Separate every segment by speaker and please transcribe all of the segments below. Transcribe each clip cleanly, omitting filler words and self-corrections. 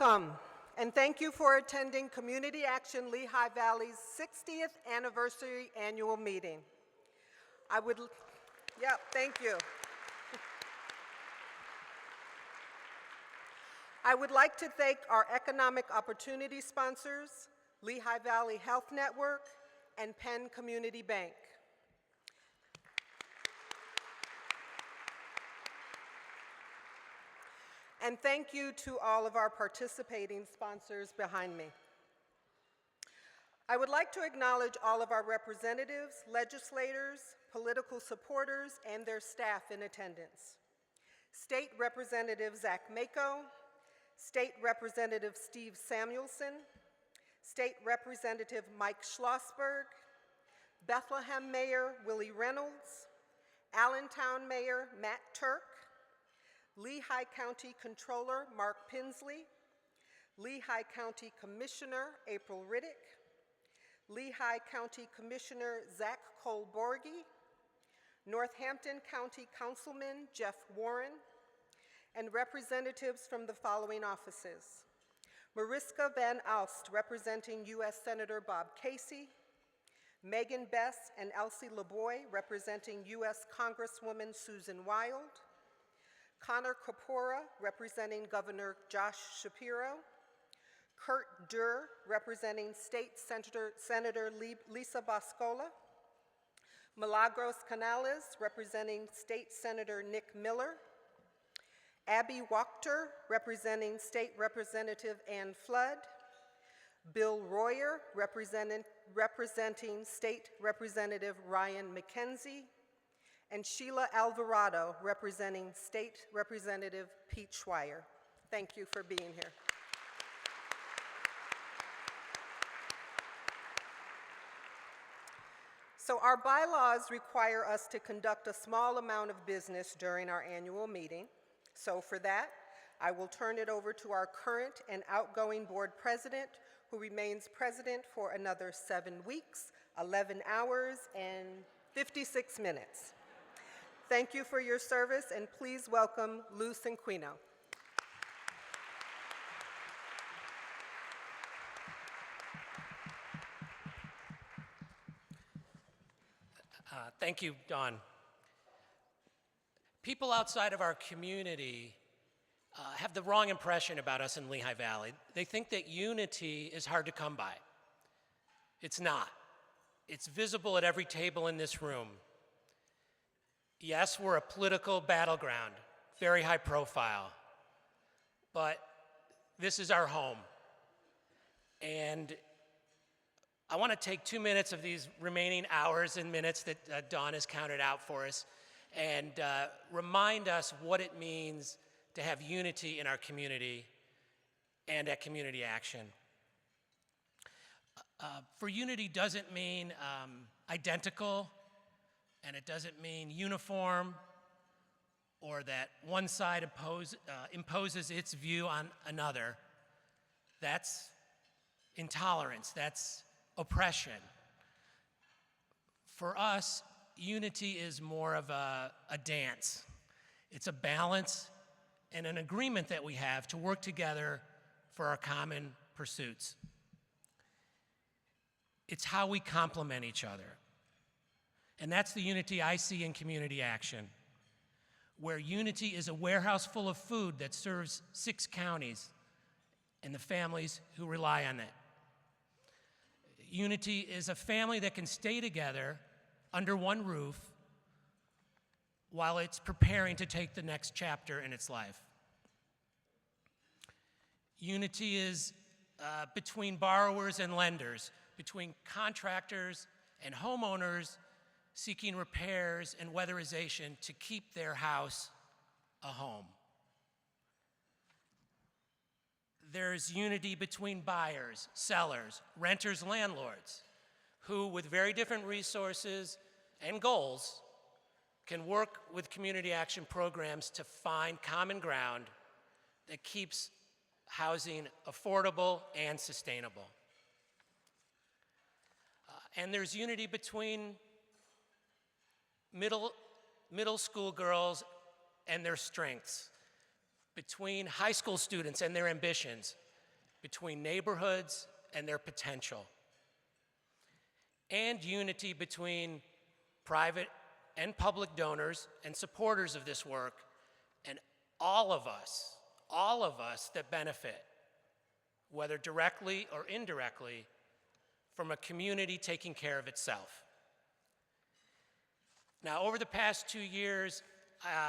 Speaker 1: Welcome, and thank you for attending Community Action Lehigh Valley's 60th anniversary annual meeting. Thank you. I would like to thank our economic opportunity sponsors, Lehigh Valley Health Network and Penn Community Bank. And thank you to all of our participating sponsors behind me. I would like to acknowledge all of our representatives, legislators, political supporters, and their staff in attendance. State Representative Zach Mako, State Representative Steve Samuelson, State Representative Mike Schlossberg, Bethlehem Mayor Willie Reynolds, Allentown Mayor Matt Turk, Lehigh County Controller Mark Pinsley, Lehigh County Commissioner April Riddick, Lehigh County Commissioner Zach Cole-Borge, Northampton County Councilman Jeff Warren, and representatives from the following offices: Mariska Van Alst, representing U.S. Senator Bob Casey, Megan Bess and Elsie LeBoy, representing U.S. Congresswoman Susan Wild, Connor Kapora, representing Governor Josh Shapiro, Kurt Durr, representing State Senator Lisa Boscola, Milagros Canales, representing State Senator Nick Miller, Abby Wachter, representing State Representative Ann Flood, Bill Royer, representing State Representative Ryan McKenzie, and Sheila Alvarado, representing State Representative Pete Schweier. Thank you for being here. So our bylaws require us to conduct a small amount of business during our annual meeting. So for that, I will turn it over to our current and outgoing board president, who remains president for another 7 weeks, 11 hours, and 56 minutes. Thank you for your service, and please welcome Lou Cinquino.
Speaker 2: Thank you, Dawn. People outside of our community have the wrong impression about us in Lehigh Valley. They think that unity is hard to come by. It's not. It's visible at every table in this room. Yes, we're a political battleground, very high profile, but this is our home. And I want to take 2 minutes of these remaining hours and minutes that Dawn has counted out for us and remind us what it means to have unity in our community and at Community Action. For unity doesn't mean identical, and it doesn't mean uniform, or that one side imposes its view on another. That's intolerance, that's oppression. For us, unity is more of a dance. It's a balance and an agreement that we have to work together for our common pursuits. It's how we complement each other. And that's the unity I see in Community Action, where unity is a warehouse full of food that serves 6 counties and the families who rely on it. Unity is a family that can stay together under one roof while it's preparing to take the next chapter in its life. Unity is between borrowers and lenders, between contractors and homeowners seeking repairs and weatherization to keep their house a home. There's unity between buyers, sellers, renters, landlords, who with very different resources and goals can work with community action programs to find common ground that keeps housing affordable and sustainable. And there's unity between middle school girls and their strengths, between high school students and their ambitions, between neighborhoods and their potential, and unity between private and public donors and supporters of this work, and all of us that benefit, whether directly or indirectly, from a community taking care of itself. Now, over the past 2 years,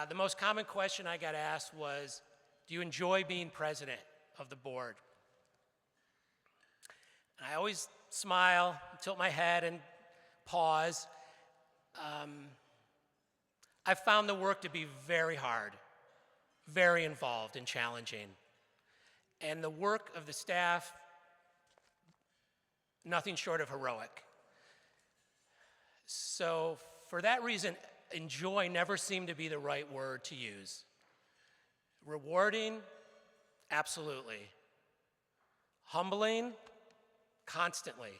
Speaker 2: the most common question I got asked was, do you enjoy being president of the board? And I always smile, tilt my head, and pause. I've found the work to be very hard, very involved and challenging. And the work of the staff, nothing short of heroic. So for that reason, enjoy never seemed to be the right word to use. Rewarding, absolutely. Humbling, constantly.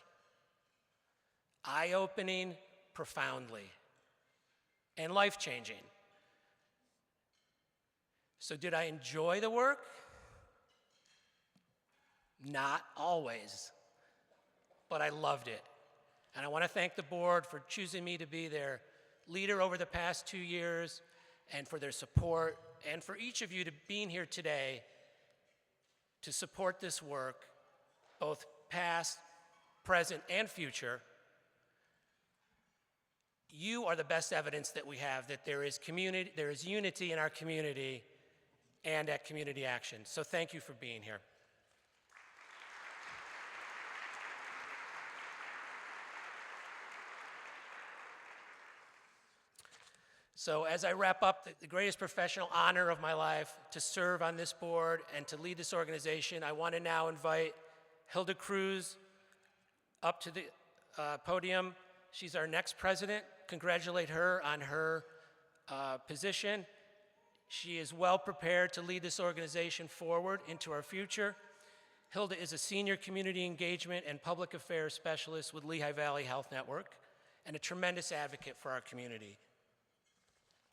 Speaker 2: Eye-opening, profoundly. And life-changing. So did I enjoy the work? Not always, but I loved it. And I want to thank the board for choosing me to be their leader over the past 2 years, and for their support, and for each of you to being here today to support this work, both past, present, and future. You are the best evidence that we have that there is unity in our community and at Community Action. So thank you for being here. So as I wrap up the greatest professional honor of my life, to serve on this board and to lead this organization, I want to now invite Hilda Cruz up to the podium. She's our next president. Congratulate her on her position. She is well prepared to lead this organization forward into our future. Hilda is a senior community engagement and public affairs specialist with Lehigh Valley Health Network and a tremendous advocate for our community.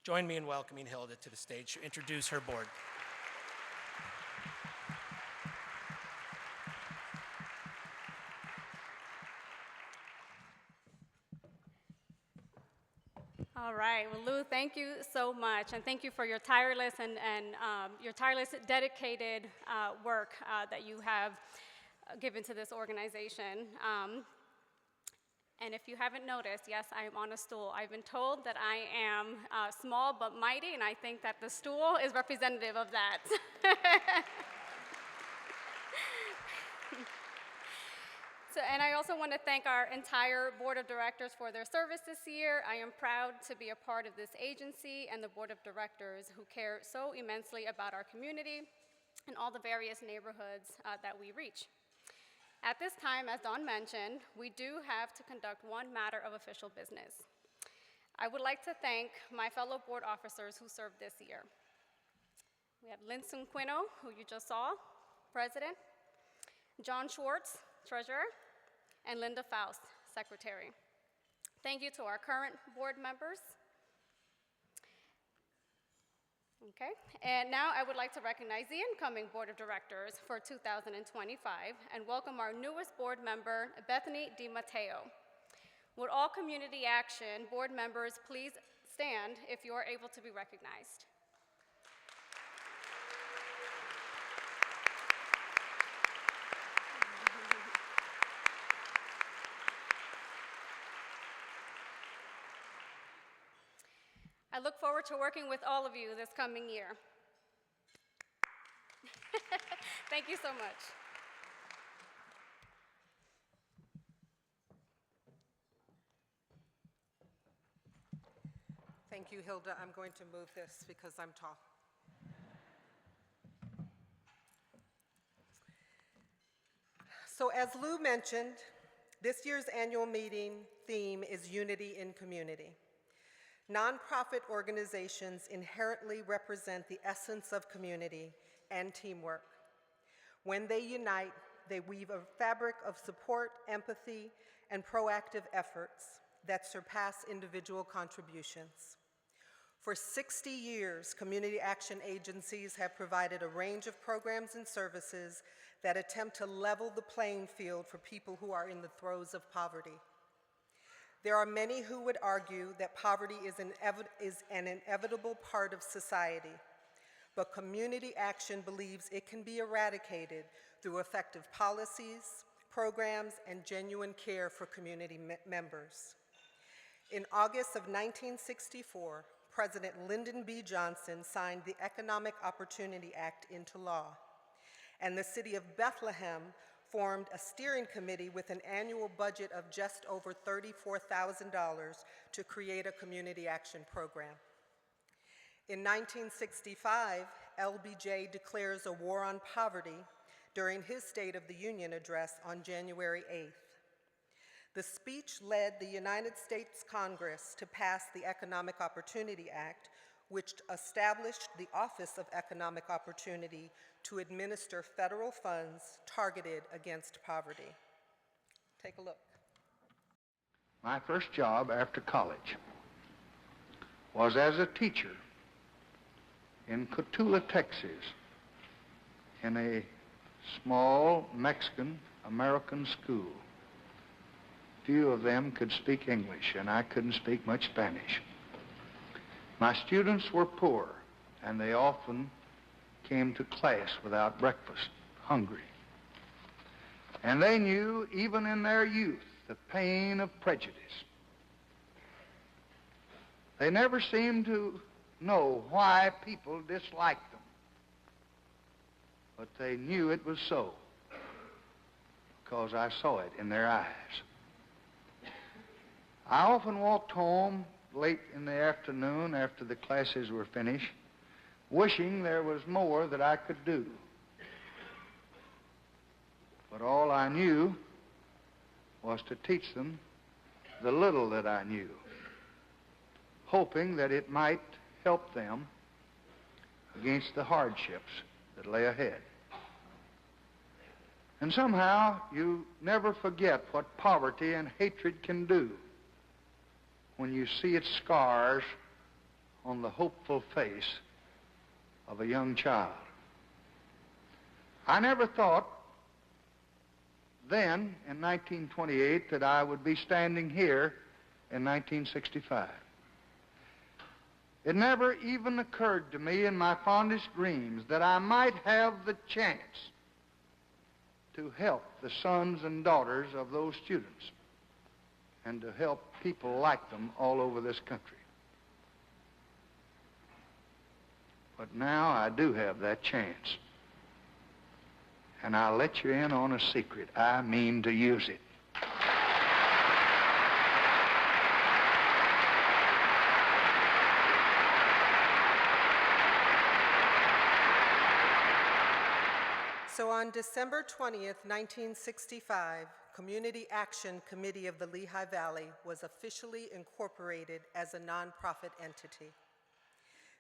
Speaker 2: Join me in welcoming Hilda to the stage to introduce her board.
Speaker 3: All right, well, Lou, thank you so much, and thank you for your tireless dedicated work that you have given to this organization. And if you haven't noticed, yes, I am on a stool. I've been told that I am small but mighty, and I think that the stool is representative of that. And I also want to thank our entire board of directors for their service this year. I am proud to be a part of this agency and the board of directors who care so immensely about our community and all the various neighborhoods that we reach. At this time, as Dawn mentioned, we do have to conduct one matter of official business. I would like to thank my fellow board officers who served this year. We have Linson Quino, who you just saw, president, John Schwartz, treasurer, and Linda Faust, secretary. Thank you to our current board members. Okay, and now I would like to recognize the incoming board of directors for 2025 and welcome our newest board member, Bethany DiMatteo. Would all Community Action board members please stand if you are able to be recognized? I look forward to working with all of you this coming year. Thank you so much.
Speaker 1: Thank you, Hilda. I'm going to move this because I'm tall. So as Lou mentioned, this year's annual meeting theme is Unity in Community. Nonprofit organizations inherently represent the essence of community and teamwork. When they unite, they weave a fabric of support, empathy, and proactive efforts that surpass individual contributions. For 60 years, community action agencies have provided a range of programs and services that attempt to level the playing field for people who are in the throes of poverty. There are many who would argue that poverty is an inevitable part of society, but Community Action believes it can be eradicated through effective policies, programs, and genuine care for community members. In August of 1964, President Lyndon B. Johnson signed the Economic Opportunity Act into law, and the city of Bethlehem formed a steering committee with an annual budget of just over $34,000 to create a community action program. In 1965, LBJ declares a war on poverty during his State of the Union address on January 8th. The speech led the United States Congress to pass the Economic Opportunity Act, which established the Office of Economic Opportunity to administer federal funds targeted against poverty. Take a look.
Speaker 4: My first job after college was as a teacher in Cotulla, Texas, in a small Mexican-American school. Few of them could speak English, and I couldn't speak much Spanish. My students were poor, and they often came to class without breakfast, hungry. And they knew, even in their youth, the pain of prejudice. They never seemed to know why people disliked them, but they knew it was so, because I saw it in their eyes. I often walked home late in the afternoon after the classes were finished, wishing there was more that I could do. But all I knew was to teach them the little that I knew, hoping that it might help them against the hardships that lay ahead. And somehow you never forget what poverty and hatred can do when you see its scars on the hopeful face of a young child. I never thought then, in 1928, that I would be standing here in 1965. It never even occurred to me in my fondest dreams that I might have the chance to help the sons and daughters of those students and to help people like them all over this country. But now I do have that chance. And I'll let you in on a secret. I mean to use it.
Speaker 1: So on December 20th, 1965, Community Action Committee of the Lehigh Valley was officially incorporated as a nonprofit entity.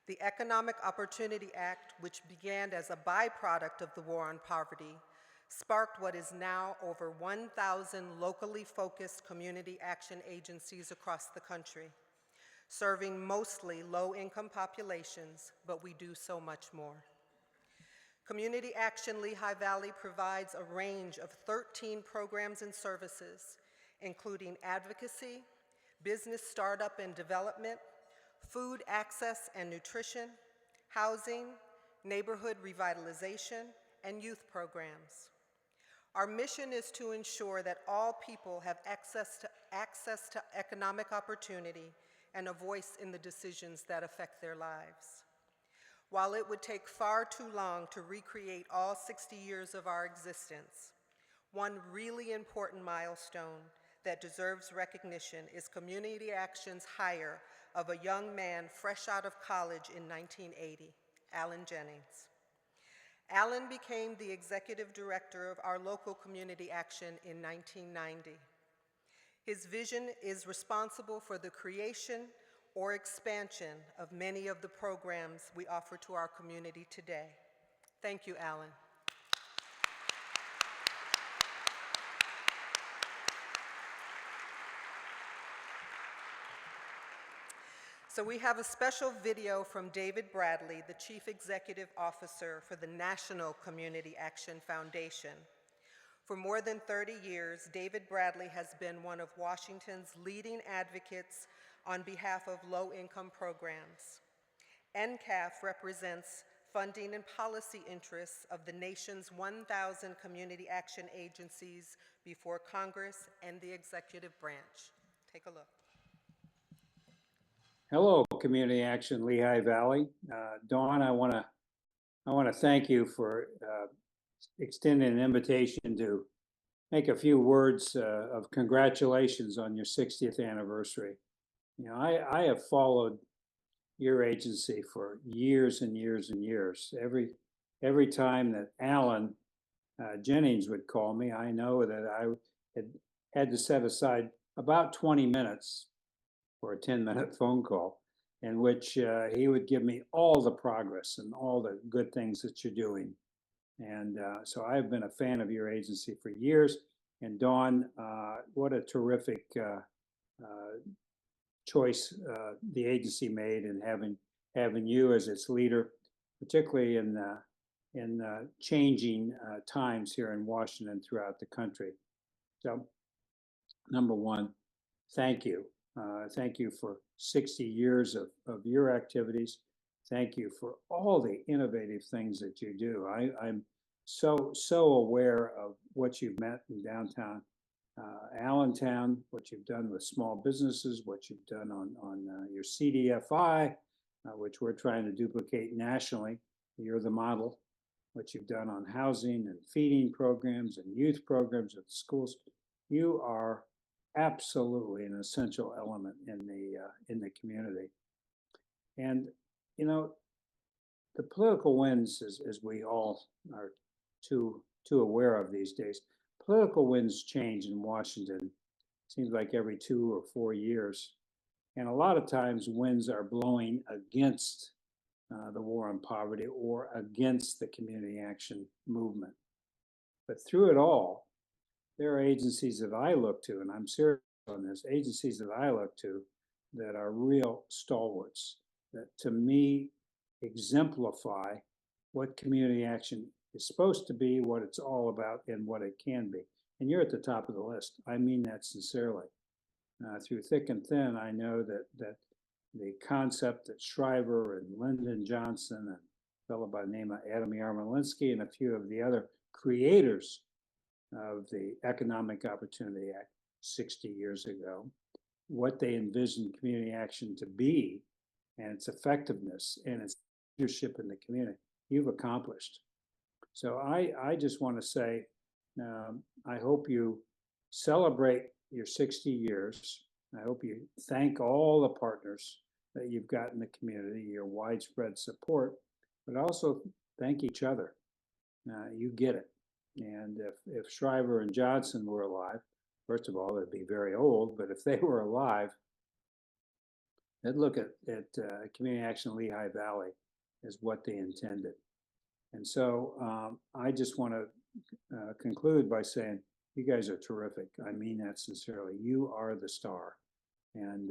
Speaker 1: The Economic Opportunity Act, which began as a byproduct of the war on poverty, sparked what is now over 1,000 locally focused community action agencies across the country, serving mostly low-income populations, but we do so much more. Community Action Lehigh Valley provides a range of 13 programs and services, including advocacy, business startup and development, food access and nutrition, housing, neighborhood revitalization, and youth programs. Our mission is to ensure that all people have access to economic opportunity and a voice in the decisions that affect their lives. While it would take far too long to recreate all 60 years of our existence, one really important milestone that deserves recognition is Community Action's hire of a young man fresh out of college in 1980, Alan Jennings. Alan became the executive director of our local Community Action in 1990. His vision is responsible for the creation or expansion of many of the programs we offer to our community today. Thank you, Alan. So we have a special video from David Bradley, the Chief Executive Officer for the National Community Action Foundation. For more than 30 years, David Bradley has been one of Washington's leading advocates on behalf of low-income programs. NCAF represents funding and policy interests of the nation's 1,000 community action agencies before Congress and the executive branch. Take a look.
Speaker 5: Hello, Community Action Lehigh Valley. Dawn, I want to thank you for extending an invitation to make a few words of congratulations on your 60th anniversary. You know, I have followed your agency for years and years and years. Every time that Alan Jennings would call me, I know that I had to set aside about 20 minutes for a 10-minute phone call in which he would give me all the progress and all the good things that you're doing. And so I've been a fan of your agency for years. And Dawn, what a terrific choice the agency made in having you as its leader, particularly in changing times here in Washington throughout the country. So, number one, thank you. Thank you for 60 years of your activities. Thank you for all the innovative things that you do. I'm so aware of what you've met in downtown Allentown, what you've done with small businesses, what you've done on your CDFI, which we're trying to duplicate nationally. You're the model. What you've done on housing and feeding programs and youth programs at schools. You are absolutely an essential element in the community. And you know, the political winds, as we all are too aware of these days, political winds change in Washington. Seems like every 2 or 4 years, and a lot of times winds are blowing against the war on poverty or against the community action movement. But through it all, there are agencies that I look to, and I'm serious on this, agencies that I look to that are real stalwarts, that to me exemplify what community action is supposed to be, what it's all about, and what it can be. And you're at the top of the list. I mean that sincerely. Through thick and thin, I know that the concept that Shriver and Lyndon Johnson and a fellow by the name of Adam Yarmolinsky and a few of the other creators of the Economic Opportunity Act 60 years ago, what they envisioned community action to be and its effectiveness and its leadership in the community, you've accomplished. So I just want to say, I hope you celebrate your 60 years. I hope you thank all the partners that you've got in the community, your widespread support, but also thank each other. You get it. And if Shriver and Johnson were alive, first of all, they'd be very old, but if they were alive, they'd look at Community Action Lehigh Valley as what they intended. And so I just want to conclude by saying, you guys are terrific. I mean that sincerely. You are the star. And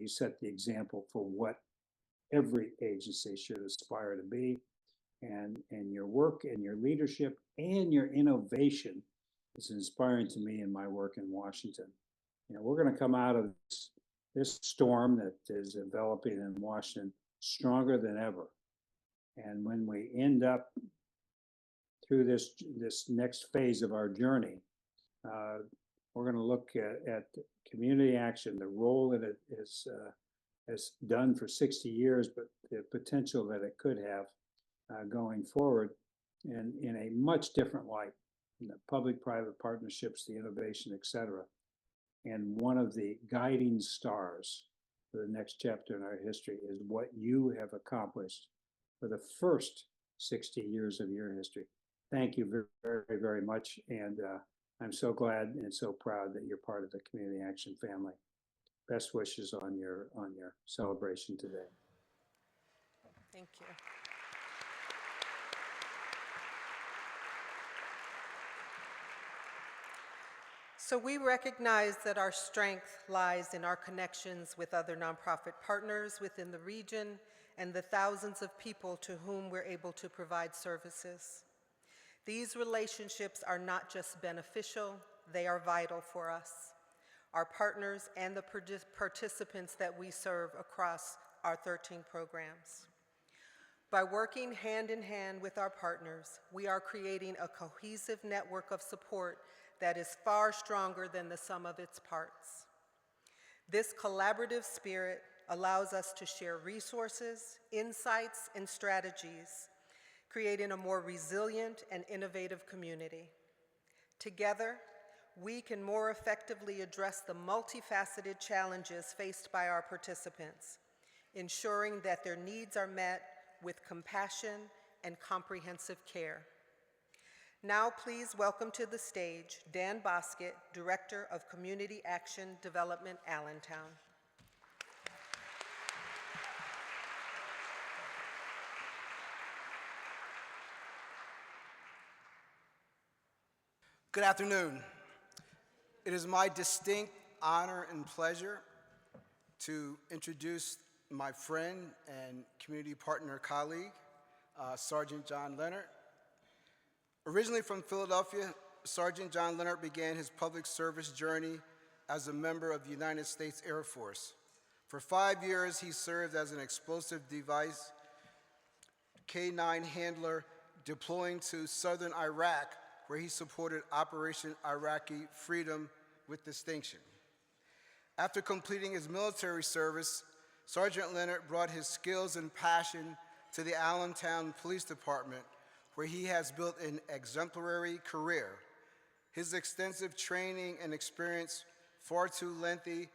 Speaker 5: you set the example for what every agency should aspire to be. And your work and your leadership and your innovation is inspiring to me in my work in Washington. You know, we're going to come out of this storm that is developing in Washington stronger than ever. And when we end up through this next phase of our journey, we're going to look at community action, the role that it has done for 60 years, but the potential that it could have going forward, and in a much different light, the public-private partnerships, the innovation, et cetera. And one of the guiding stars for the next chapter in our history is what you have accomplished for the first 60 years of your history. Thank you very, very, very much. And I'm so glad and so proud that you're part of the Community Action family. Best wishes on your celebration today.
Speaker 1: Thank you. So we recognize that our strength lies in our connections with other nonprofit partners within the region and the thousands of people to whom we're able to provide services. These relationships are not just beneficial, they are vital for us, our partners, and the participants that we serve across our 13 programs. By working hand in hand with our partners, we are creating a cohesive network of support that is far stronger than the sum of its parts. This collaborative spirit allows us to share resources, insights, and strategies, creating a more resilient and innovative community. Together, we can more effectively address the multifaceted challenges faced by our participants, ensuring that their needs are met with compassion and comprehensive care. Now, please welcome to the stage Dan Boskett, Director of Community Action Development Allentown.
Speaker 6: Good afternoon. It is my distinct honor and pleasure to introduce my friend and community partner colleague, Sergeant John Leonard. Originally from Philadelphia, Sergeant John Leonard began his public service journey as a member of the United States Air Force. For 5 years, he served as an explosive device K-9 handler deploying to southern Iraq, where he supported Operation Iraqi Freedom with distinction. After completing his military service, Sergeant Leonard brought his skills and passion to the Allentown Police Department, where he has built an exemplary career. His extensive training and experience, far too lengthy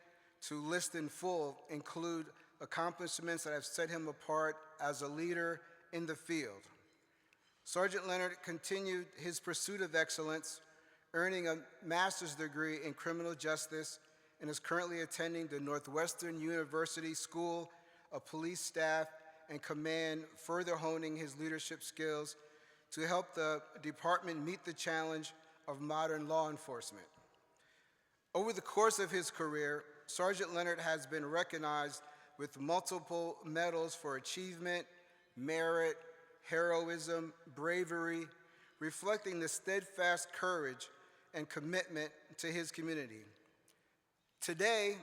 Speaker 6: to list in full, include accomplishments that have set him apart as a leader in the field. Sergeant Leonard continued his pursuit of excellence, earning a master's degree in criminal justice, and is currently attending the Northwestern University School of Police Staff and Command, further honing his leadership skills to help the department meet the challenge of modern law enforcement. Over the course of his career, Sergeant Leonard has been recognized with multiple medals for achievement, merit, heroism, bravery, reflecting the steadfast courage and commitment to his community. Today,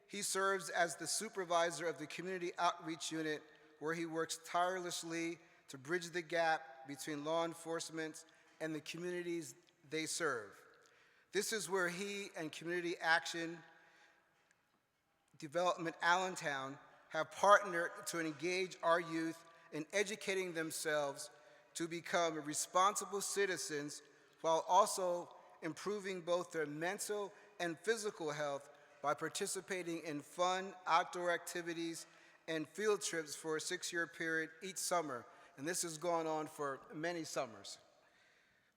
Speaker 6: he serves as the supervisor of the Community Outreach Unit, where he works tirelessly to bridge the gap between law enforcement and the communities they serve. This is where he and Community Action Development Allentown have partnered to engage our youth in educating themselves to become responsible citizens while also improving both their mental and physical health by participating in fun outdoor activities and field trips for a 6-year period each summer. And this has gone on for many summers.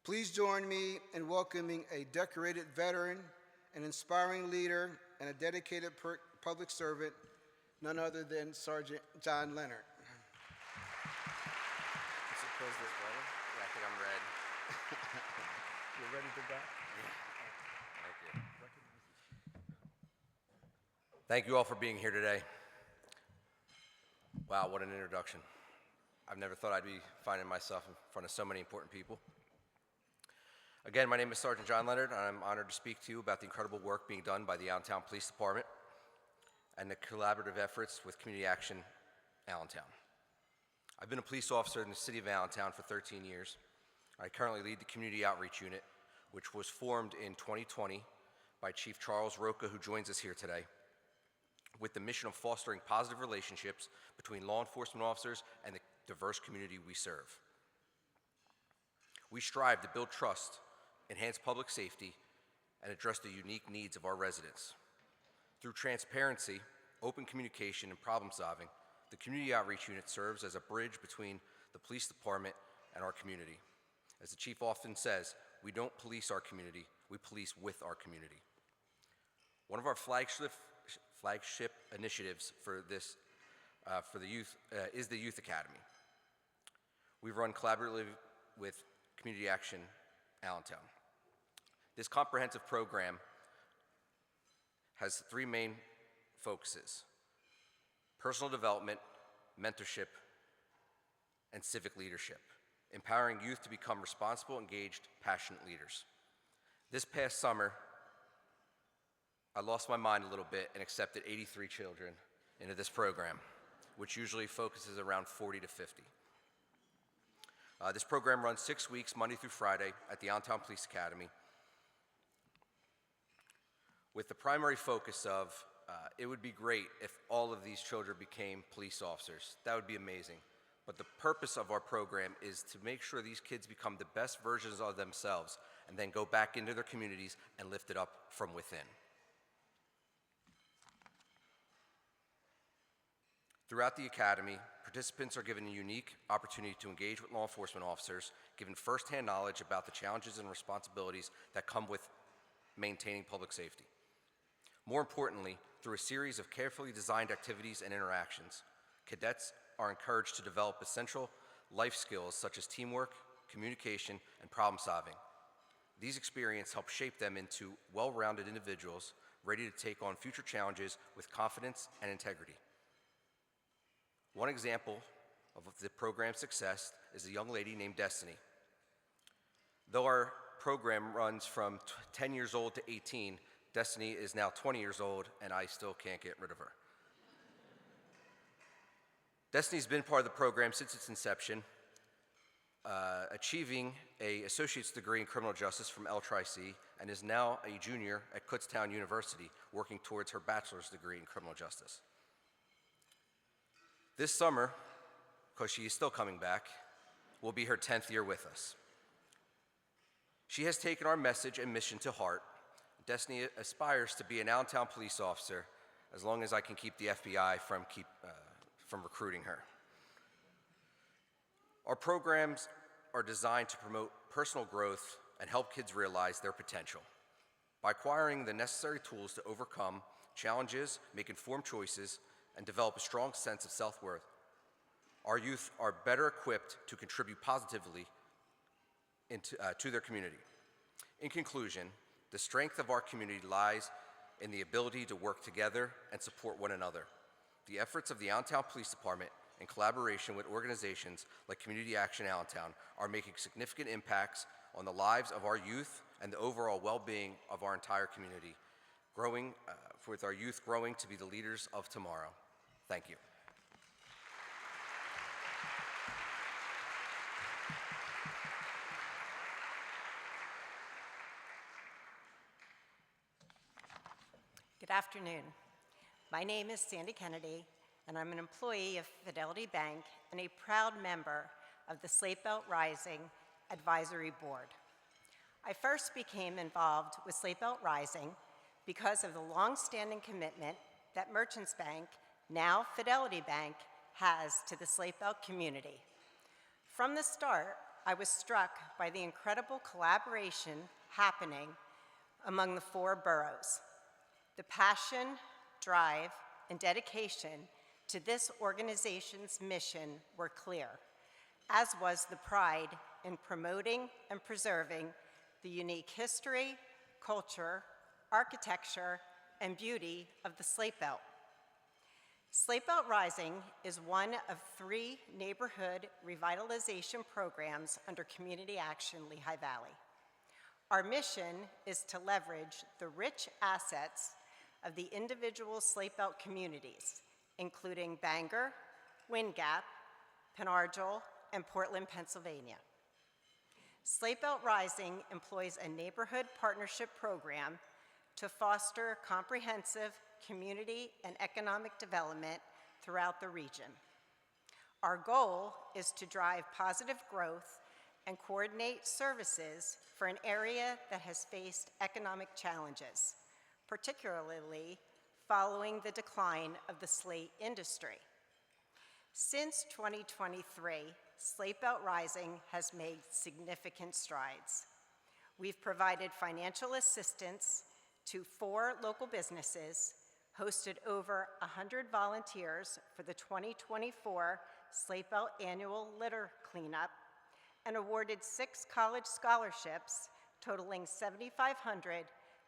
Speaker 6: Please join me in welcoming a decorated veteran, an inspiring leader, and a dedicated public servant, none other than Sergeant John Leonard.
Speaker 7: Close this, brother. Yeah, I think I'm ready.
Speaker 6: You ready to go?
Speaker 7: Thank you. Thank you all for being here today. Wow, what an introduction. I've never thought I'd be finding myself in front of so many important people. Again, my name is Sergeant John Leonard, and I'm honored to speak to you about the incredible work being done by the Allentown Police Department and the collaborative efforts with Community Action Allentown. I've been a police officer in the city of Allentown for 13 years. I currently lead the Community Outreach Unit, which was formed in 2020 by Chief Charles Roca, who joins us here today, with the mission of fostering positive relationships between law enforcement officers and the diverse community we serve. We strive to build trust, enhance public safety, and address the unique needs of our residents. Through transparency, open communication, and problem solving, the Community Outreach Unit serves as a bridge between the police department and our community. As the chief often says, we don't police our community, we police with our community. One of our flagship initiatives for the youth is the Youth Academy. We run collaboratively with Community Action Allentown. This comprehensive program has three main focuses: personal development, mentorship, and civic leadership, empowering youth to become responsible, engaged, passionate leaders. This past summer, I lost my mind a little bit and accepted 83 children into this program, which usually focuses around 40 to 50. This program runs 6 weeks, Monday through Friday, at the Allentown Police Academy, with the primary focus of, it would be great if all of these children became police officers. That would be amazing. But the purpose of our program is to make sure these kids become the best versions of themselves and then go back into their communities and lift it up from within. Throughout the academy, participants are given a unique opportunity to engage with law enforcement officers, given firsthand knowledge about the challenges and responsibilities that come with maintaining public safety. More importantly, through a series of carefully designed activities and interactions, cadets are encouraged to develop essential life skills such as teamwork, communication, and problem solving. These experiences help shape them into well-rounded individuals ready to take on future challenges with confidence and integrity. One example of the program's success is a young lady named Destiny. Though our program runs from 10 years old to 18, Destiny is now 20 years old, and I still can't get rid of her. Destiny's been part of the program since its inception, achieving an associate's degree in criminal justice from L-Tri-C, and is now a junior at Kutztown University, working towards her bachelor's degree in criminal justice. This summer, because she is still coming back, will be her 10th year with us. She has taken our message and mission to heart. Destiny aspires to be an Allentown police officer as long as I can keep the FBI from recruiting her. Our programs are designed to promote personal growth and help kids realize their potential. By acquiring the necessary tools to overcome challenges, make informed choices, and develop a strong sense of self-worth, our youth are better equipped to contribute positively to their community. In conclusion, the strength of our community lies in the ability to work together and support one another. The efforts of the Allentown Police Department, in collaboration with organizations like Community Action Allentown, are making significant impacts on the lives of our youth and the overall well-being of our entire community, with our youth growing to be the leaders of tomorrow. Thank you.
Speaker 8: Good afternoon. My name is Sandy Kennedy, and I'm an employee of Fidelity Bank and a proud member of the Slate Belt Rising Advisory Board. I first became involved with Slate Belt Rising because of the long-standing commitment that Merchants Bank, now Fidelity Bank, has to the Slate Belt community. From the start, I was struck by the incredible collaboration happening among the 4 boroughs. The passion, drive, and dedication to this organization's mission were clear, as was the pride in promoting and preserving the unique history, culture, architecture, and beauty of the Slate Belt. Slate Belt Rising is one of 3 neighborhood revitalization programs under Community Action Lehigh Valley. Our mission is to leverage the rich assets of the individual Slate Belt communities, including Bangor, Wind Gap, Penargil, and Portland, Pennsylvania. Slate Belt Rising employs a neighborhood partnership program to foster comprehensive community and economic development throughout the region. Our goal is to drive positive growth and coordinate services for an area that has faced economic challenges, particularly following the decline of the slate industry. Since 2023, Slate Belt Rising has made significant strides. We've provided financial assistance to 4 local businesses, hosted over 100 volunteers for the 2024 Slate Belt Annual Litter Cleanup, and awarded 6 college scholarships totaling $7,500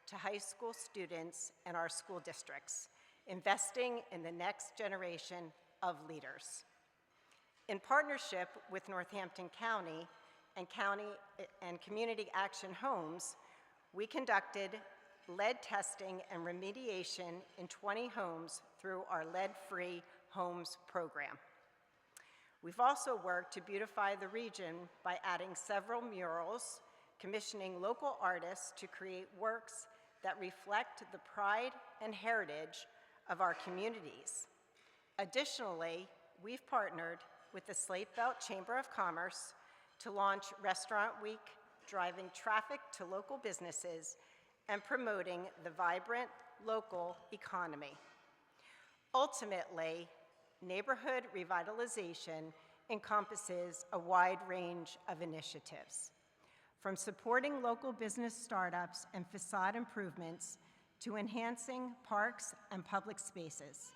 Speaker 8: to high school students in our school districts, investing in the next generation of leaders. In partnership with Northampton County and Community Action Homes, we conducted lead testing and remediation in 20 homes through our Lead-Free Homes program. We've also worked to beautify the region by adding several murals, commissioning local artists to create works that reflect the pride and heritage of our communities. Additionally, we've partnered with the Slate Belt Chamber of Commerce to launch Restaurant Week, driving traffic to local businesses and promoting the vibrant local economy. Ultimately, neighborhood revitalization encompasses a wide range of initiatives, from supporting local business startups and facade improvements to enhancing parks and public spaces.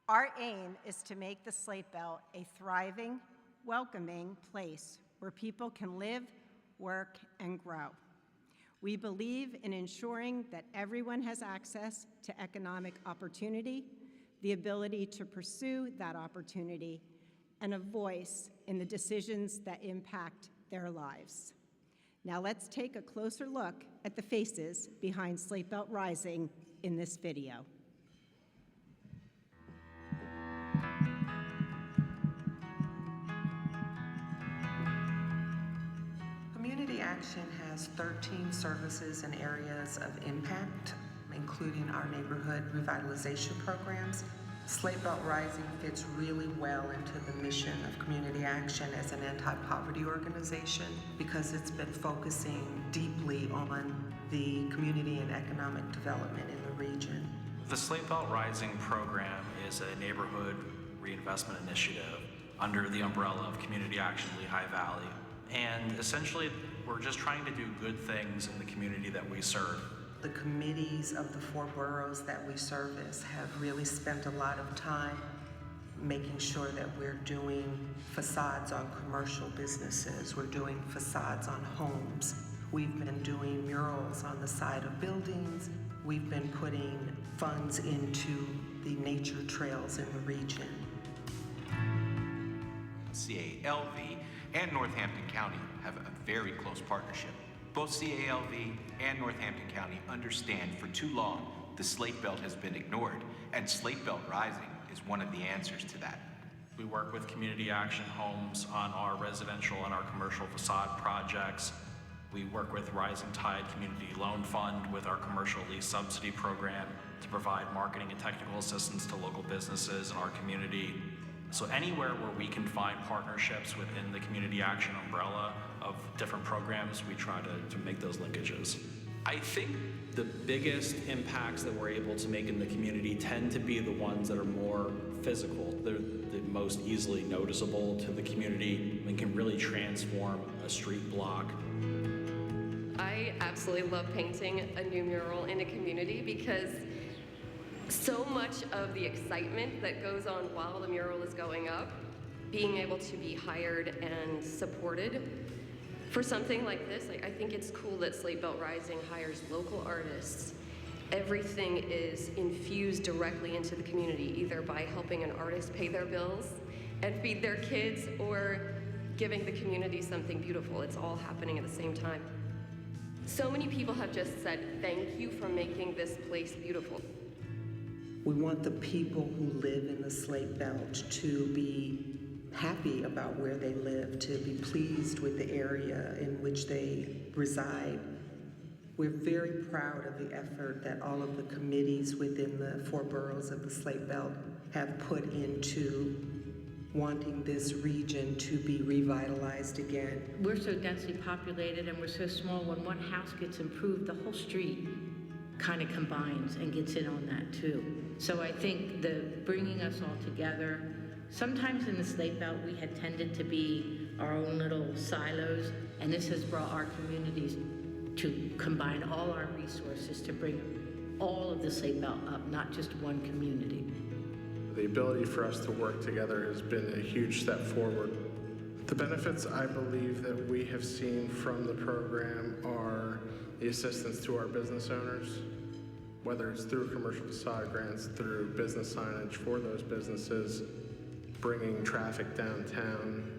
Speaker 8: Our aim is to make the Slate Belt a thriving, welcoming place where people can live, work, and grow. We believe in ensuring that everyone has access to economic opportunity, the ability to pursue that opportunity, and a voice in the decisions that impact their lives. Now let's take a closer look at the faces behind Slate Belt Rising in this video.
Speaker 9: Community Action has 13 services and areas of impact, including our neighborhood revitalization programs. Slate Belt Rising fits really well into the mission of Community Action as an anti-poverty organization because it's been focusing deeply on the community and economic development in the region.
Speaker 10: The Slate Belt Rising program is a neighborhood reinvestment initiative under the umbrella of Community Action Lehigh Valley. And essentially, we're just trying to do good things in the community that we serve.
Speaker 9: The committees of the 4 boroughs that we service have really spent a lot of time making sure that we're doing facades on commercial businesses, we're doing facades on homes, we've been doing murals on the side of buildings, we've been putting funds into the nature trails in the region.
Speaker 11: CALV and Northampton County have a very close partnership. Both CALV and Northampton County understand for too long the Slate Belt has been ignored, and Slate Belt Rising is one of the answers to that.
Speaker 10: We work with Community Action Homes on our residential and our commercial facade projects. We work with Rising Tide Community Loan Fund with our commercial lease subsidy program to provide marketing and technical assistance to local businesses in our community. So anywhere where we can find partnerships within the Community Action umbrella of different programs, we try to make those linkages. I think the biggest impacts that we're able to make in the community tend to be the ones that are more physical. They're the most easily noticeable to the community and can really transform a street block.
Speaker 12: I absolutely love painting a new mural in a community because so much of the excitement that goes on while the mural is going up, being able to be hired and supported for something like this, I think it's cool that Slate Belt Rising hires local artists. Everything is infused directly into the community, either by helping an artist pay their bills and feed their kids or giving the community something beautiful. It's all happening at the same time. So many people have just said, thank you for making this place beautiful.
Speaker 9: We want the people who live in the Slate Belt to be happy about where they live, to be pleased with the area in which they reside. We're very proud of the effort that all of the committees within the 4 boroughs of the Slate Belt have put into wanting this region to be revitalized again.
Speaker 13: We're so densely populated and we're so small, when one house gets improved, the whole street kind of combines and gets in on that too. So I think the bringing us all together, sometimes in the Slate Belt we had tended to be our own little silos, and this has brought our communities to combine all our resources to bring all of the Slate Belt up, not just one community.
Speaker 14: The ability for us to work together has been a huge step forward. The benefits I believe that we have seen from the program are the assistance to our business owners, whether it's through commercial facade grants, through business signage for those businesses, bringing traffic downtown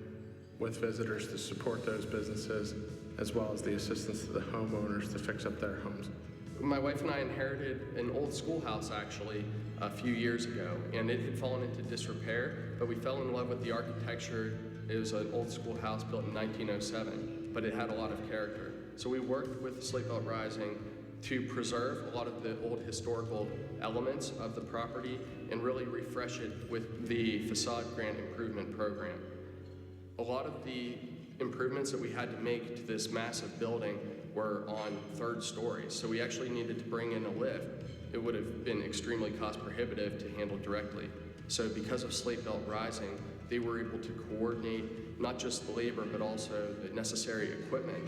Speaker 14: with visitors to support those businesses, as well as the assistance to the homeowners to fix up their homes.
Speaker 15: My wife and I inherited an old schoolhouse actually a few years ago, and it had fallen into disrepair, but we fell in love with the architecture. It was an old schoolhouse built in 1907, but it had a lot of character. So we worked with Slate Belt Rising to preserve a lot of the old historical elements of the property and really refresh it with the facade grant improvement program. A lot of the improvements that we had to make to this massive building were on third stories, so we actually needed to bring in a lift. It would have been extremely cost prohibitive to handle directly. So because of Slate Belt Rising, they were able to coordinate not just the labor, but also the necessary equipment.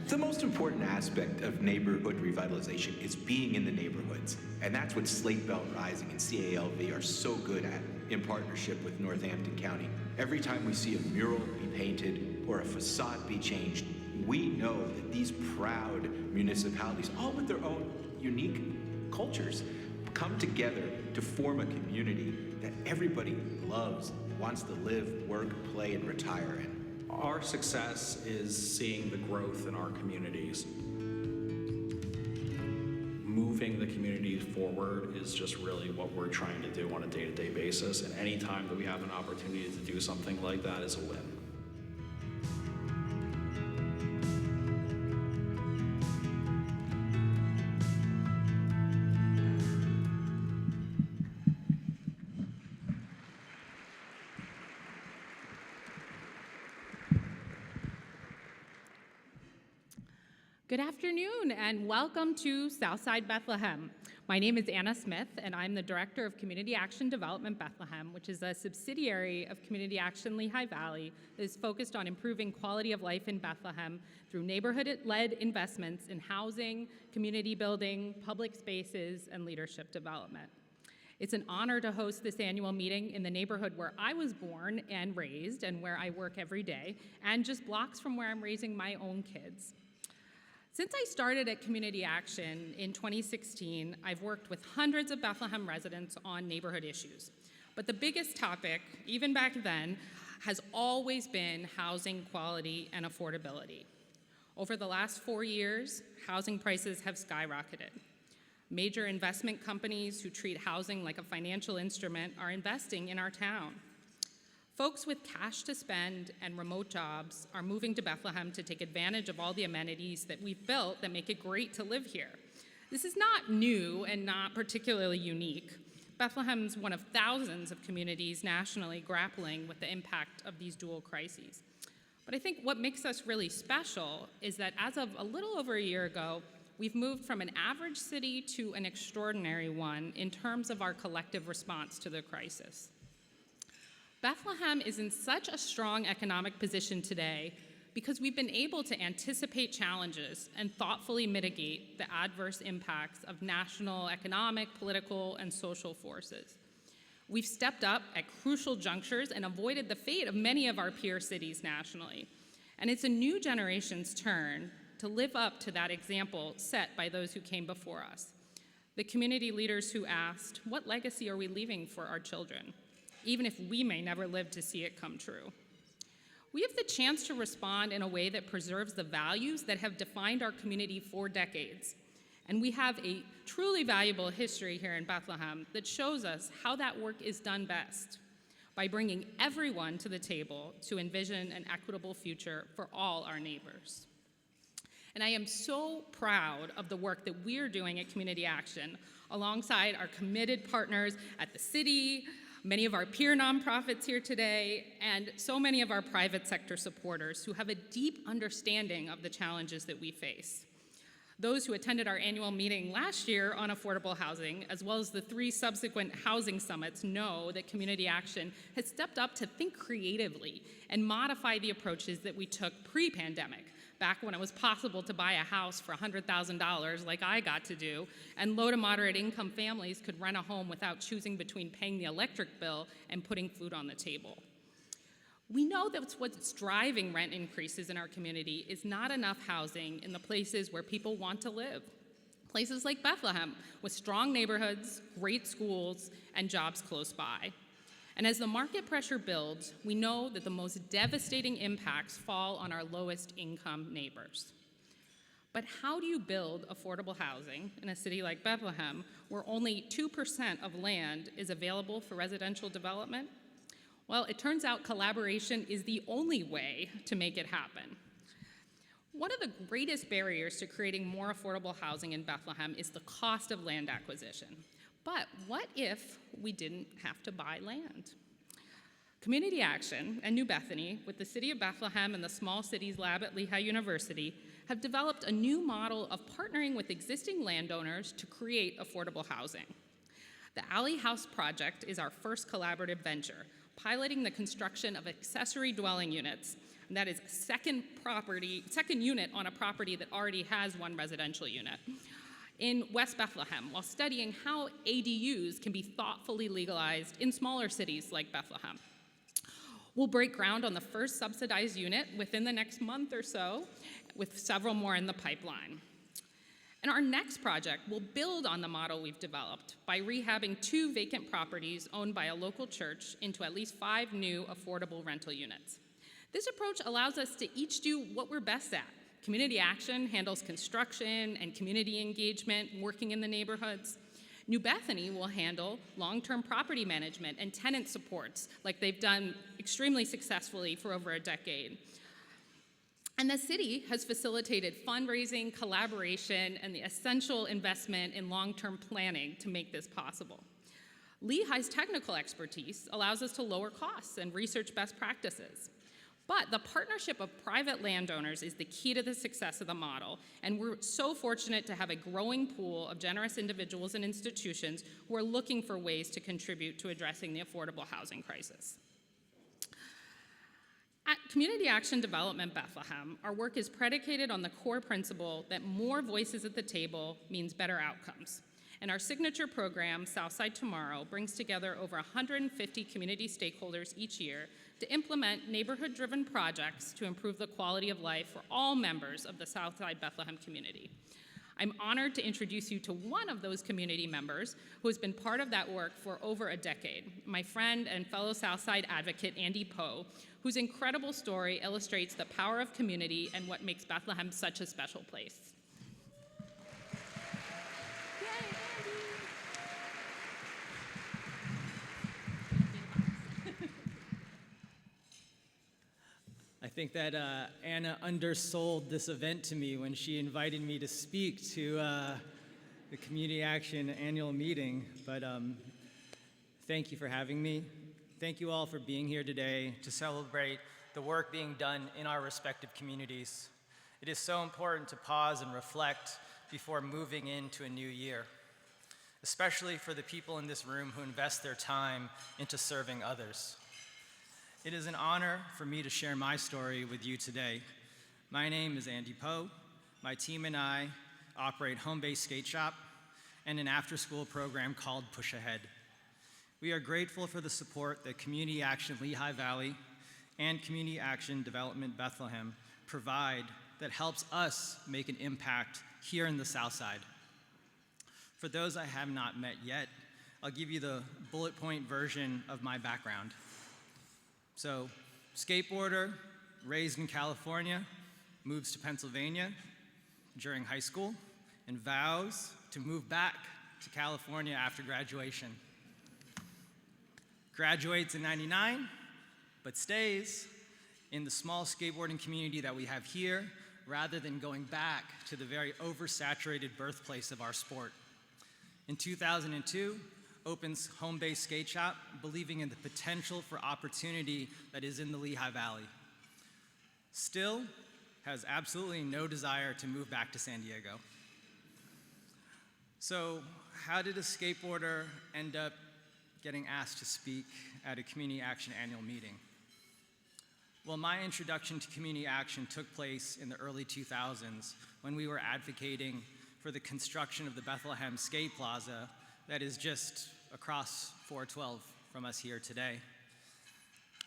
Speaker 11: The most important aspect of neighborhood revitalization is being in the neighborhoods. And that's what Slate Belt Rising and CALV are so good at in partnership with Northampton County. Every time we see a mural be painted or a facade be changed, we know that these proud municipalities, all with their own unique cultures, come together to form a community that everybody loves, wants to live, work, play, and retire in.
Speaker 10: Our success is seeing the growth in our communities. Moving the community forward is just really what we're trying to do on a day-to-day basis, and any time that we have an opportunity to do something like that is a win.
Speaker 16: Good afternoon and welcome to Southside Bethlehem. My name is Anna Smith and I'm the Director of Community Action Development Bethlehem, which is a subsidiary of Community Action Lehigh Valley that is focused on improving quality of life in Bethlehem through neighborhood-led investments in housing, community building, public spaces, and leadership development. It's an honor to host this annual meeting in the neighborhood where I was born and raised and where I work every day, and just blocks from where I'm raising my own kids. Since I started at Community Action in 2016, I've worked with hundreds of Bethlehem residents on neighborhood issues. But the biggest topic, even back then, has always been housing quality and affordability. Over the last 4 years, housing prices have skyrocketed. Major investment companies who treat housing like a financial instrument are investing in our town. Folks with cash to spend and remote jobs are moving to Bethlehem to take advantage of all the amenities that we've built that make it great to live here. This is not new and not particularly unique. Bethleham's one of thousands of communities nationally grappling with the impact of these dual crises. But I think what makes us really special is that as of a little over a year ago, we've moved from an average city to an extraordinary one in terms of our collective response to the crisis. Bethlehem is in such a strong economic position today because we've been able to anticipate challenges and thoughtfully mitigate the adverse impacts of national economic, political, and social forces. We've stepped up at crucial junctures and avoided the fate of many of our peer cities nationally. And it's a new generation's turn to live up to that example set by those who came before us. The community leaders who asked, what legacy are we leaving for our children, even if we may never live to see it come true? We have the chance to respond in a way that preserves the values that have defined our community for decades. And we have a truly valuable history here in Bethlehem that shows us how that work is done best, by bringing everyone to the table to envision an equitable future for all our neighbors. And I am so proud of the work that we're doing at Community Action, alongside our committed partners at the city, many of our peer nonprofits here today, and so many of our private sector supporters who have a deep understanding of the challenges that we face. Those who attended our annual meeting last year on affordable housing, as well as the 3 subsequent housing summits, know that Community Action has stepped up to think creatively and modify the approaches that we took pre-pandemic, back when it was possible to buy a house for $100,000 like I got to do, and low to moderate income families could rent a home without choosing between paying the electric bill and putting food on the table. We know that what's driving rent increases in our community is not enough housing in the places where people want to live. Places like Bethlehem, with strong neighborhoods, great schools, and jobs close by. And as the market pressure builds, we know that the most devastating impacts fall on our lowest income neighbors. But how do you build affordable housing in a city like Bethlehem, where only 2% of land is available for residential development? Well, it turns out collaboration is the only way to make it happen. One of the greatest barriers to creating more affordable housing in Bethlehem is the cost of land acquisition. But what if we didn't have to buy land? Community Action and New Bethany, with the City of Bethlehem and the Small Cities Lab at Lehigh University, have developed a new model of partnering with existing landowners to create affordable housing. The Alley House project is our first collaborative venture, piloting the construction of accessory dwelling units. And that is second unit on a property that already has one residential unit in West Bethlehem, while studying how ADUs can be thoughtfully legalized in smaller cities like Bethlehem. We'll break ground on the first subsidized unit within the next month or so, with several more in the pipeline. And our next project will build on the model we've developed by rehabbing 2 vacant properties owned by a local church into at least 5 new affordable rental units. This approach allows us to each do what we're best at. Community Action handles construction and community engagement, working in the neighborhoods. New Bethany will handle long-term property management and tenant supports, like they've done extremely successfully for over a decade. And the city has facilitated fundraising, collaboration, and the essential investment in long-term planning to make this possible. Lehigh's technical expertise allows us to lower costs and research best practices. But the partnership of private landowners is the key to the success of the model, and we're so fortunate to have a growing pool of generous individuals and institutions who are looking for ways to contribute to addressing the affordable housing crisis. At Community Action Development Bethlehem, our work is predicated on the core principle that more voices at the table means better outcomes. And our signature program, Southside Tomorrow, brings together over 150 community stakeholders each year to implement neighborhood-driven projects to improve the quality of life for all members of the Southside Bethlehem community. I'm honored to introduce you to one of those community members who has been part of that work for over a decade, my friend and fellow Southside advocate, Andy Poe, whose incredible story illustrates the power of community and what makes Bethlehem such a special place.
Speaker 17: I think that Anna undersold this event to me when she invited me to speak to the Community Action annual meeting, but thank you for having me. Thank you all for being here today to celebrate the work being done in our respective communities. It is so important to pause and reflect before moving into a new year, especially for the people in this room who invest their time into serving others. It is an honor for me to share my story with you today. My name is Andy Poe. My team and I operate Home-Based Skate Shop and an after-school program called Push Ahead. We are grateful for the support that Community Action Lehigh Valley and Community Action Development Bethlehem provide that helps us make an impact here in the South Side. For those I have not met yet, I'll give you the bullet point version of my background. So, skateboarder, raised in California, moves to Pennsylvania during high school, and vows to move back to California after graduation. Graduates in '99, but stays in the small skateboarding community that we have here, rather than going back to the very oversaturated birthplace of our sport. In 2002, opens Home-Based Skate Shop, believing in the potential for opportunity that is in the Lehigh Valley. Still has absolutely no desire to move back to San Diego. So how did a skateboarder end up getting asked to speak at a Community Action annual meeting? Well, my introduction to Community Action took place in the early 2000s when we were advocating for the construction of the Bethlehem Skate Plaza that is just across 412 from us here today.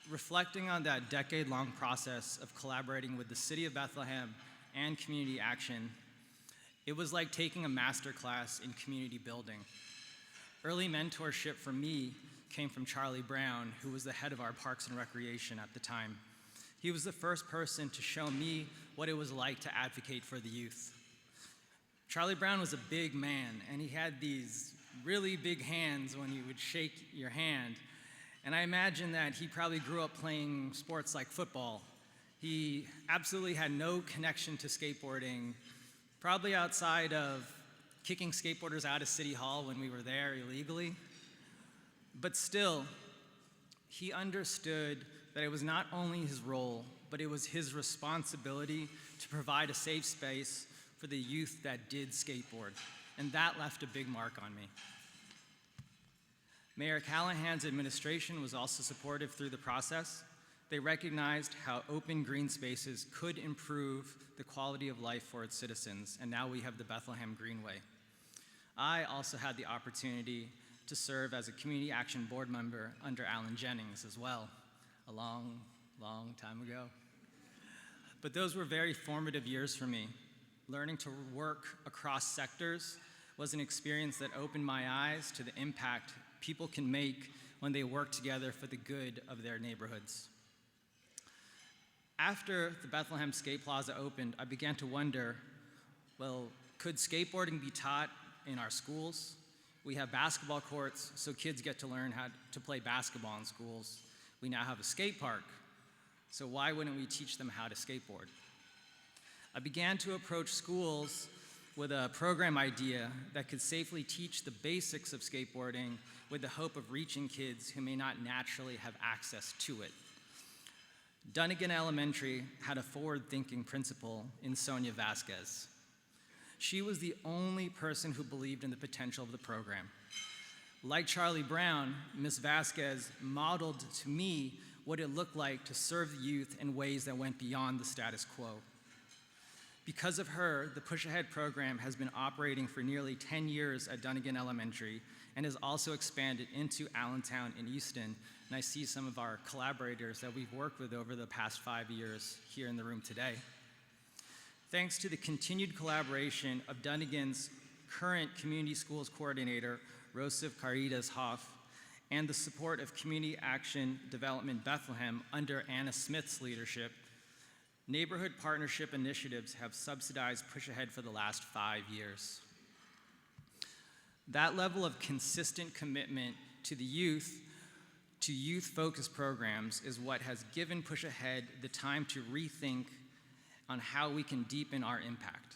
Speaker 17: reflecting on that decade-long process of collaborating with the City of Bethlehem and Community Action, it was like taking a master class in community building. Early mentorship for me came from Charlie Brown, who was the head of our Parks and Recreation at the time. He was the first person to show me what it was like to advocate for the youth. Charlie Brown was a big man, and he had these really big hands when he would shake your hand. And I imagine that he probably grew up playing sports like football. He absolutely had no connection to skateboarding, probably outside of kicking skateboarders out of City Hall when we were there illegally. But still, he understood that it was not only his role, but it was his responsibility to provide a safe space for the youth that did skateboard. And that left a big mark on me. Mayor Callahan's administration was also supportive through the process. They recognized how open green spaces could improve the quality of life for its citizens, and now we have the Bethlehem Greenway. I also had the opportunity to serve as a Community Action Board member under Alan Jennings as well, a long, long time ago. But those were very formative years for me. Learning to work across sectors was an experience that opened my eyes to the impact people can make when they work together for the good of their neighborhoods. After the Bethlehem Skate Plaza opened, I began to wonder, well, could skateboarding be taught in our schools? We have basketball courts, so kids get to learn how to play basketball in schools. We now have a skate park, so why wouldn't we teach them how to skateboard? I began to approach schools with a program idea that could safely teach the basics of skateboarding with the hope of reaching kids who may not naturally have access to it. Dunnigan Elementary had a forward-thinking principal in Sonia Vasquez. She was the only person who believed in the potential of the program. Like Charlie Brown, Ms. Vasquez modeled to me what it looked like to serve the youth in ways that went beyond the status quo. Because of her, the Push Ahead program has been operating for nearly 10 years at Dunnigan Elementary and has also expanded into Allentown and Easton. And I see some of our collaborators that we've worked with over the past 5 years here in the room today. Thanks to the continued collaboration of Dunnigan's current Community Schools Coordinator, Rosif Caritas Hoff, and the support of Community Action Development Bethlehem under Anna Smith's leadership, neighborhood partnership initiatives have subsidized Push Ahead for the last 5 years. That level of consistent commitment to the youth, to youth-focused programs, is what has given Push Ahead the time to rethink on how we can deepen our impact.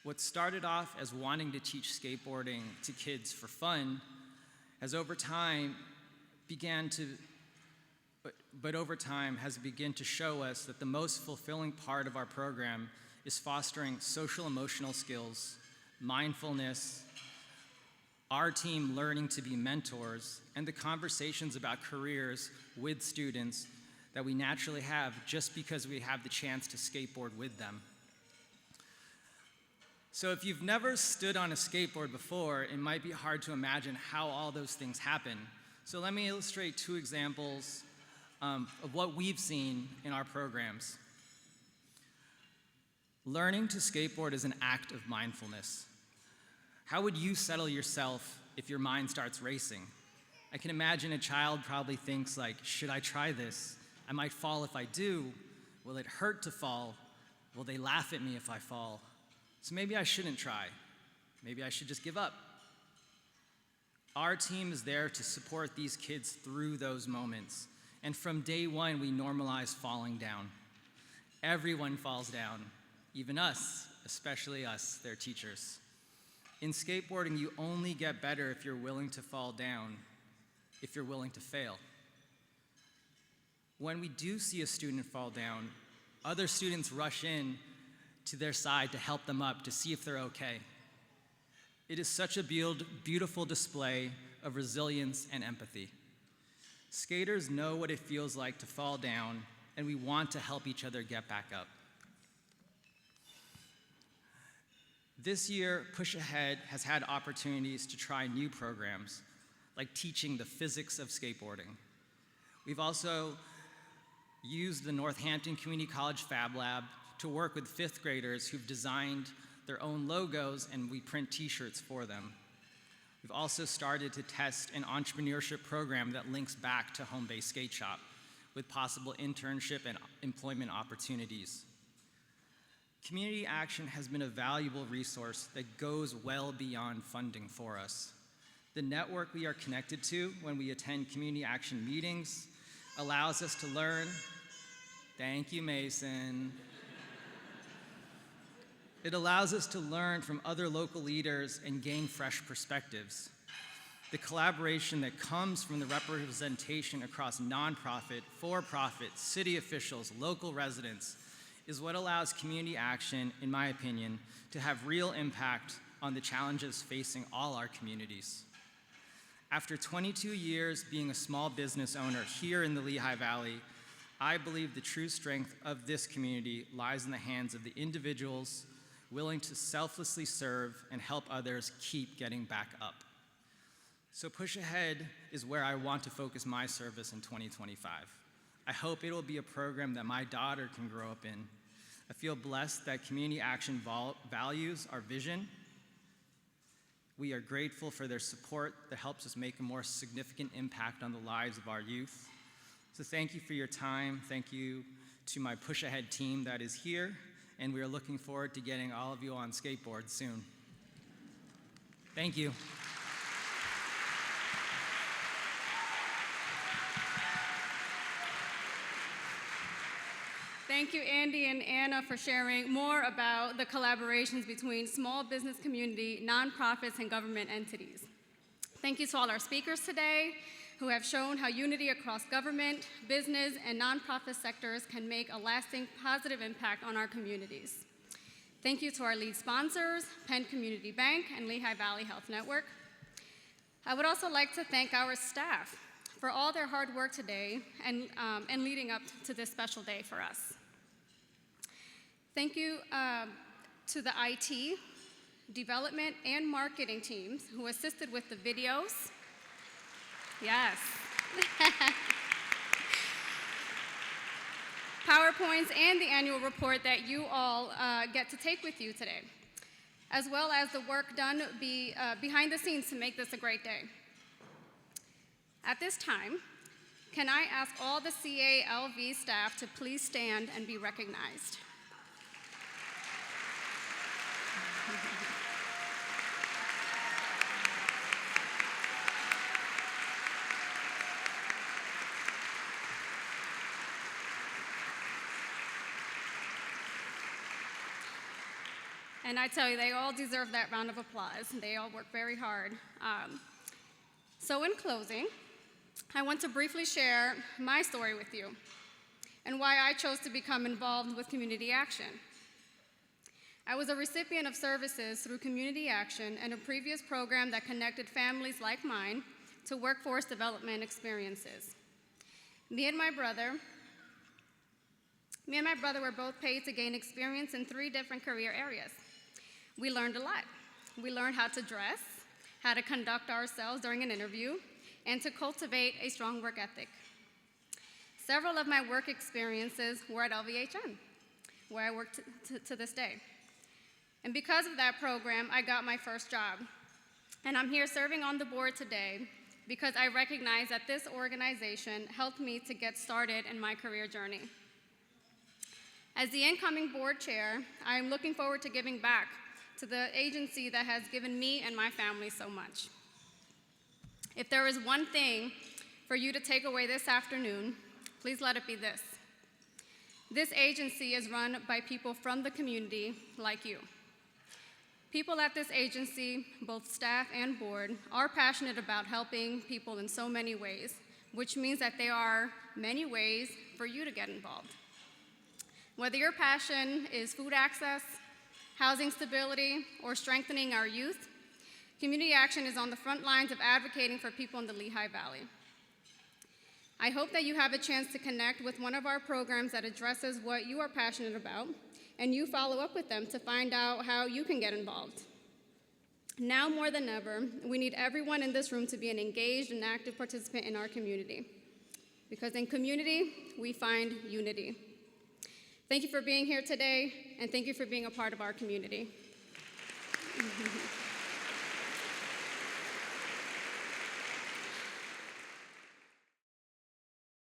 Speaker 17: What started off as wanting to teach skateboarding to kids for fun has over time has begun to show us that the most fulfilling part of our program is fostering social emotional skills, mindfulness, our team learning to be mentors, and the conversations about careers with students that we naturally have just because we have the chance to skateboard with them. So if you've never stood on a skateboard before, it might be hard to imagine how all those things happen. So let me illustrate 2 examples of what we've seen in our programs. Learning to skateboard is an act of mindfulness. How would you settle yourself if your mind starts racing? I can imagine a child probably thinks like, should I try this? I might fall if I do. Will it hurt to fall? Will they laugh at me if I fall? So maybe I shouldn't try. Maybe I should just give up. Our team is there to support these kids through those moments. And from day one, we normalize falling down. Everyone falls down, even us, especially us, their teachers. In skateboarding, you only get better if you're willing to fall down, if you're willing to fail. When we do see a student fall down, other students rush in to their side to help them up, to see if they're okay. It is such a beautiful display of resilience and empathy. Skaters know what it feels like to fall down, and we want to help each other get back up. This year, Push Ahead has had opportunities to try new programs, like teaching the physics of skateboarding. We've also used the Northampton Community College Fab Lab to work with 5th graders who've designed their own logos, and we print t-shirts for them. We've also started to test an entrepreneurship program that links back to Home Base Skate Shop with possible internship and employment opportunities. Community Action has been a valuable resource that goes well beyond funding for us. The network we are connected to when we attend Community Action meetings allows us to learn. Thank you, Mason. It allows us to learn from other local leaders and gain fresh perspectives. The collaboration that comes from the representation across nonprofit, for-profit, city officials, local residents is what allows Community Action, in my opinion, to have real impact on the challenges facing all our communities. After 22 years being a small business owner here in the Lehigh Valley, I believe the true strength of this community lies in the hands of the individuals willing to selflessly serve and help others keep getting back up. So Push Ahead is where I want to focus my service in 2025. I hope it will be a program that my daughter can grow up in. I feel blessed that Community Action values our vision. We are grateful for their support that helps us make a more significant impact on the lives of our youth. So thank you for your time. Thank you to my Push Ahead team that is here, and we are looking forward to getting all of you on skateboards soon. Thank you.
Speaker 3: Thank you, Andy and Anna, for sharing more about the collaborations between small business community, nonprofits, and government entities. Thank you to all our speakers today who have shown how unity across government, business, and nonprofit sectors can make a lasting positive impact on our communities. Thank you to our lead sponsors, Penn Community Bank and Lehigh Valley Health Network. I would also like to thank our staff for all their hard work today and leading up to this special day for us. Thank you to the IT, development, and marketing teams who assisted with the videos. Yes. PowerPoints and the annual report that you all get to take with you today, as well as the work done behind the scenes to make this a great day. At this time, can I ask all the CALV staff to please stand and be recognized? And I tell you, they all deserve that round of applause. They all work very hard. So in closing, I want to briefly share my story with you and why I chose to become involved with Community Action. I was a recipient of services through Community Action and a previous program that connected families like mine to workforce development experiences. Me and my brother were both paid to gain experience in 3 different career areas. We learned a lot. We learned how to dress, how to conduct ourselves during an interview, and to cultivate a strong work ethic. Several of my work experiences were at LVHM, where I work to this day. And because of that program, I got my first job. And I'm here serving on the board today because I recognize that this organization helped me to get started in my career journey. As the incoming board chair, I am looking forward to giving back to the agency that has given me and my family so much. If there is one thing for you to take away this afternoon, please let it be this. This agency is run by people from the community like you. People at this agency, both staff and board, are passionate about helping people in so many ways, which means that there are many ways for you to get involved. Whether your passion is food access, housing stability, or strengthening our youth, Community Action is on the front lines of advocating for people in the Lehigh Valley. I hope that you have a chance to connect with one of our programs that addresses what you are passionate about, and you follow up with them to find out how you can get involved. Now more than ever, we need everyone in this room to be an engaged and active participant in our community. because in community, we find unity. Thank you for being here today, and thank you for being a part of our community.